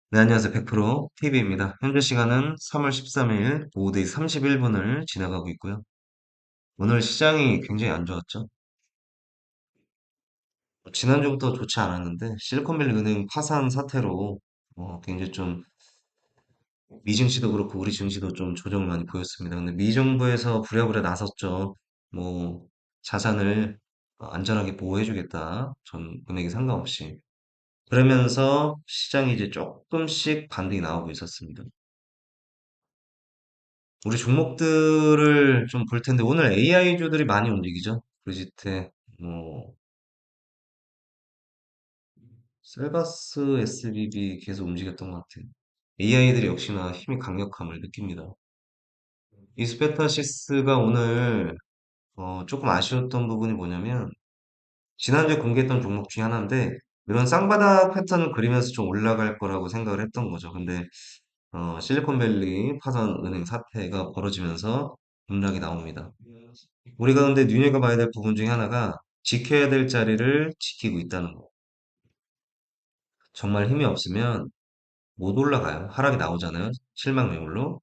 네, 안녕하세요. 100% TV입니다. 현재 시간은 3월 13일 오후 4시 31분을 지나가고 있고요. 오늘 시장이 굉장히 안 좋았죠. 지난주부터 좋지 않았는데 실리콘밸리 은행 파산 사태로 굉장히 좀 미증시도 그렇고 우리 증시도 좀 조정을 많이 보였습니다. 근데 미 정부에서 부랴부랴 나섰죠. 뭐 자산을 안전하게 보호해주겠다. 전 금액이 상관없이. 그러면서 시장이 이제 조금씩 반등이 나오고 있었습니다. 우리 종목들을 좀 볼 텐데 오늘 AI주들이 많이 움직이죠. 브리지테, 뭐 셀바스, SBB 계속 움직였던 것 같아요. AI들이 역시나 힘이 강력함을 느낍니다. 이스페타시스가 오늘 조금 아쉬웠던 부분이 뭐냐면 지난주에 공개했던 종목 중에 하나인데 이런 쌍바닥 패턴을 그리면서 좀 올라갈 거라고 생각을 했던 거죠. 근데 실리콘밸리 파산 은행 사태가 벌어지면서 급락이 나옵니다. 우리가 근데 눈여겨봐야 될 부분 중에 하나가 지켜야 될 자리를 지키고 있다는 거. 정말 힘이 없으면 못 올라가요. 하락이 나오잖아요. 실망 매물로.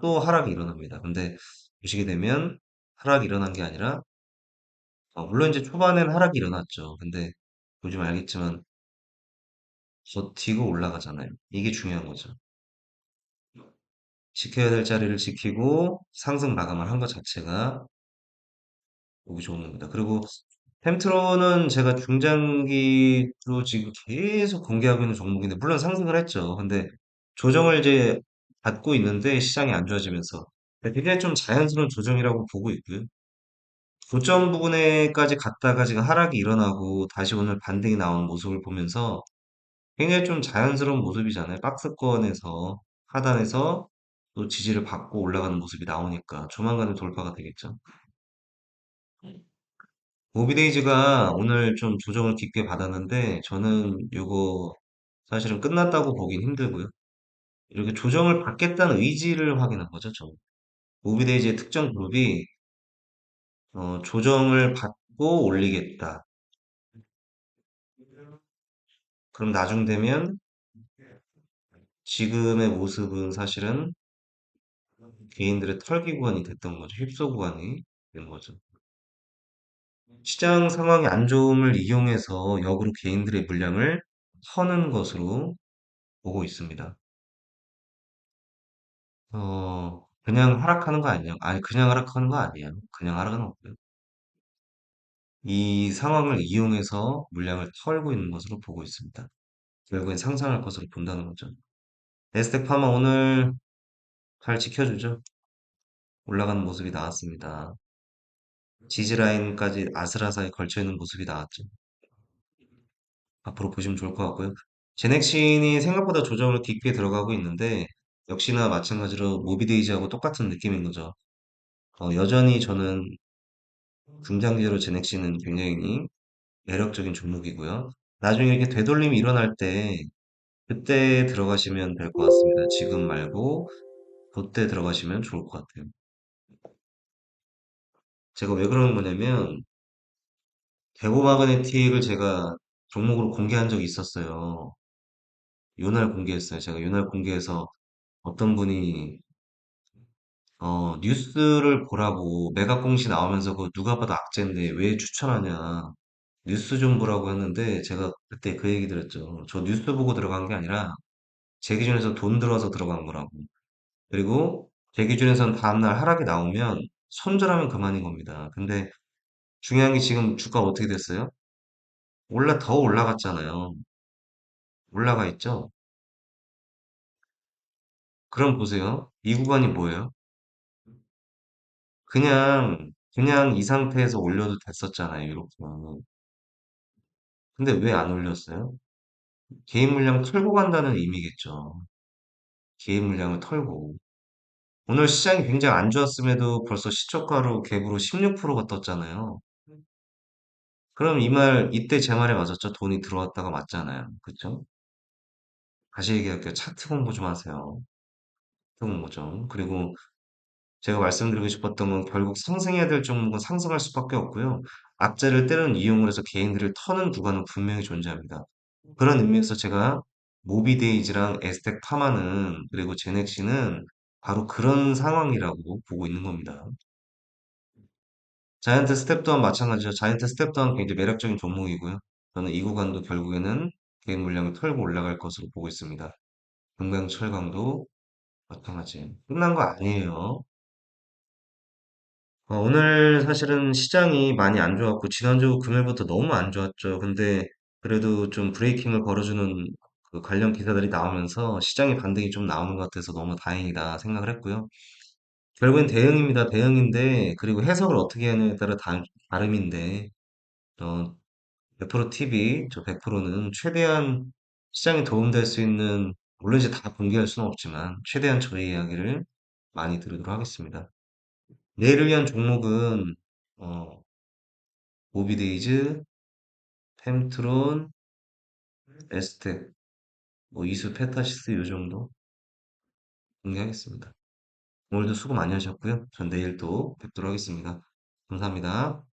또 하락이 일어납니다. 근데 보시게 되면 하락이 일어난 게 아니라 물론 이제 초반에는 하락이 일어났죠. 근데 요즘 알겠지만 버티고 올라가잖아요. 이게 중요한 거죠. 지켜야 될 자리를 지키고 상승 마감을 한 것 자체가 보기 좋은 겁니다. 그리고 템트로는 제가 중장기로 지금 계속 공개하고 있는 종목인데, 물론 상승을 했죠. 근데 조정을 이제 받고 있는데 시장이 안 좋아지면서 굉장히 좀 자연스러운 조정이라고 보고 있고요. 고점 부분에까지 갔다가 지금 하락이 일어나고 다시 오늘 반등이 나온 모습을 보면서 굉장히 좀 자연스러운 모습이잖아요. 박스권에서 하단에서 또 지지를 받고 올라가는 모습이 나오니까 조만간에 돌파가 되겠죠. 모비데이즈가 오늘 좀 조정을 깊게 받았는데 저는 이거 사실은 끝났다고 보긴 힘들고요. 이렇게 조정을 받겠다는 의지를 확인한 거죠, 저는. 모비데이즈의 특정 그룹이 조정을 받고 올리겠다. 그럼 나중 되면 지금의 모습은 사실은 개인들의 털기 구간이 됐던 거죠. 휩소 구간이 된 거죠. 시장 상황이 안 좋음을 이용해서 역으로 개인들의 물량을 터는 것으로 보고 있습니다. 그냥 하락하는 거 아니에요? 아니, 그냥 하락하는 거 아니에요. 그냥 하락은 없고요. 이 상황을 이용해서 물량을 털고 있는 것으로 보고 있습니다. 결국엔 상상할 것으로 본다는 거죠. 에스텍 파마 오늘 잘 지켜주죠. 올라가는 모습이 나왔습니다. 지지라인까지 아슬아슬하게 걸쳐있는 모습이 나왔죠. 앞으로 보시면 좋을 것 같고요. 제넥신이 생각보다 조정을 깊게 들어가고 있는데 역시나 마찬가지로 모비데이지하고 똑같은 느낌인 거죠. 여전히 저는 중장기로 제넥신은 굉장히 매력적인 종목이고요. 나중에 이렇게 되돌림이 일어날 때 그때 들어가시면 될 것 같습니다. 지금 말고 그때 들어가시면 좋을 것 같아요. 제가 왜 그러는 거냐면 대고 마그네틱을 제가 종목으로 공개한 적이 있었어요. 요날 공개했어요. 제가 요날 공개해서 어떤 분이 뉴스를 보라고 매각 공시 나오면서 그거 누가 봐도 악재인데 왜 추천하냐. 뉴스 좀 보라고 했는데 제가 그때 그 얘기 드렸죠. 저 뉴스 보고 들어간 게 아니라 제 기준에서 돈 들어와서 들어간 거라고. 그리고 제 기준에선 다음날 하락이 나오면 손절하면 그만인 겁니다. 근데 중요한 게 지금 주가가 어떻게 됐어요? 더 올라갔잖아요. 올라가 있죠? 그럼 보세요. 이 구간이 뭐예요? 그냥 이 상태에서 올려도 됐었잖아요. 이렇게. 근데 왜 안 올렸어요? 개인 물량 털고 간다는 의미겠죠. 개인 물량을 털고. 오늘 시장이 굉장히 안 좋았음에도 벌써 시초가로 갭으로 16%가 떴잖아요. 그럼 이때 제 말에 맞았죠? 돈이 들어왔다가 맞잖아요. 그쵸? 다시 얘기할게요. 차트 공부 좀 하세요. 차트 공부 좀. 그리고 제가 말씀드리고 싶었던 건 결국 상승해야 될 종목은 상승할 수밖에 없고요. 악재를 때론 이용을 해서 개인들을 터는 구간은 분명히 존재합니다. 그런 의미에서 제가 모비데이즈랑 에스텍 파마는 그리고 제넥시는 바로 그런 상황이라고 보고 있는 겁니다. 자이언트 스텝 또한 마찬가지죠. 자이언트 스텝 또한 굉장히 매력적인 종목이고요. 저는 이 구간도 결국에는 개인 물량을 털고 올라갈 것으로 보고 있습니다. 금강 철강도 마찬가지. 끝난 거 아니에요. 오늘 사실은 시장이 많이 안 좋았고, 지난주 금요일부터 너무 안 좋았죠. 근데 그래도 좀 브레이킹을 걸어주는 그 관련 기사들이 나오면서 시장의 반등이 좀 나오는 것 같아서 너무 다행이다 생각을 했고요. 결국엔 대응입니다. 대응인데, 그리고 해석을 어떻게 하느냐에 따라 다름인데, 어, 100% TV, 저 100%는 최대한 시장에 도움될 수 있는, 물론 이제 다 공개할 수는 없지만, 최대한 저희 이야기를 많이 드리도록 하겠습니다. 내일을 위한 종목은, 어, 모비데이즈, 템트론, 에스텍, 뭐 이수 페타시스 요 정도 공개하겠습니다. 오늘도 수고 많이 하셨고요. 전 내일 또 뵙도록 하겠습니다. 감사합니다.